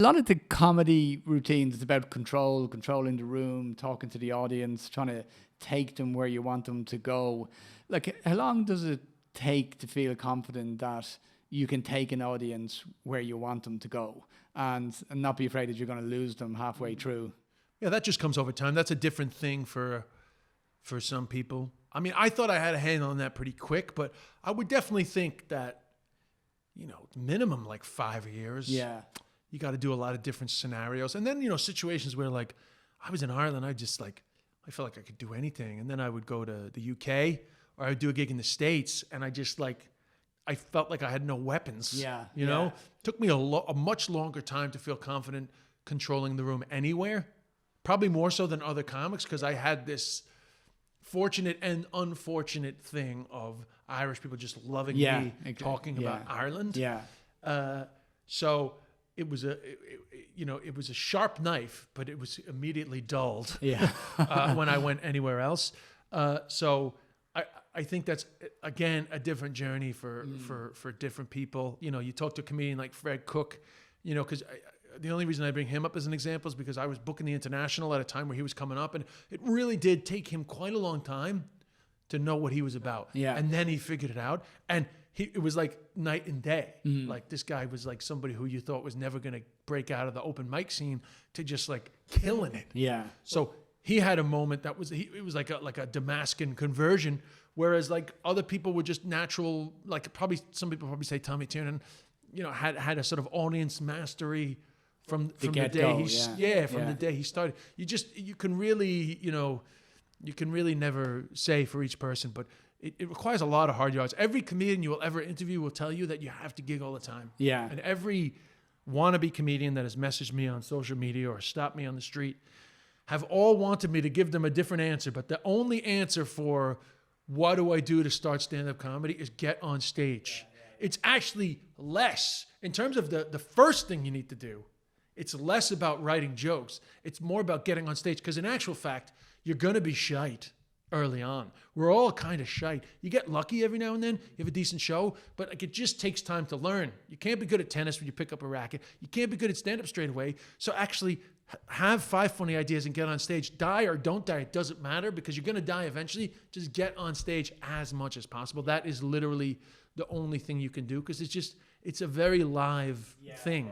A lot of the comedy routines is about controlling the room, talking to the audience, trying to take them where you want them to go. Like, how long does it take to feel confident that you can take an audience where you want them to go and not be afraid that you're going to lose them halfway through? Yeah, that just comes over time. That's a different thing for some people. I mean, I thought I had a handle on that pretty quick, but I would definitely think that, minimum like 5 years. Yeah. You got to do a lot of different scenarios. And then, situations where like I was in Ireland, I felt like I could do anything. And then I would go to the UK or I would do a gig in the States and I felt like I had no weapons. Yeah. Took me a much longer time to feel confident controlling the room anywhere. Probably more so than other comics because I had this fortunate and unfortunate thing of Irish people just loving me talking about Ireland. Yeah. So it was a sharp knife, but it was immediately dulled. Yeah. When I went anywhere else. So I think that's again a different journey for different people. You talk to a comedian like Fred Cook, because the only reason I bring him up as an example is because I was booking the International at a time where he was coming up, and it really did take him quite a long time to know what he was about. Yeah. And then he figured it out, and it was like night and day. Like this guy was like somebody who you thought was never going to break out of the open mic scene to just like killing it. Yeah. So he had a moment it was like a Damascus conversion, whereas like other people were just natural. Like some people probably say Tommy Tiernan, had a sort of audience mastery from the day the day he started. You can really never say for each person, but it requires a lot of hard yards. Every comedian you will ever interview will tell you that you have to gig all the time. Yeah. And every wannabe comedian that has messaged me on social media or stopped me on the street have all wanted me to give them a different answer. But the only answer for what do I do to start stand-up comedy is get on stage. It's actually less, in terms of the first thing you need to do, it's less about writing jokes. It's more about getting on stage. Because in actual fact, you're going to be shite early on. We're all kind of shite. You get lucky every now and then. You have a decent show. But like, it just takes time to learn. You can't be good at tennis when you pick up a racket. You can't be good at stand-up straight away. So actually have 5 funny ideas and get on stage. Die or don't die, it doesn't matter because you're going to die eventually. Just get on stage as much as possible. That is literally the only thing you can do because it's a very live thing.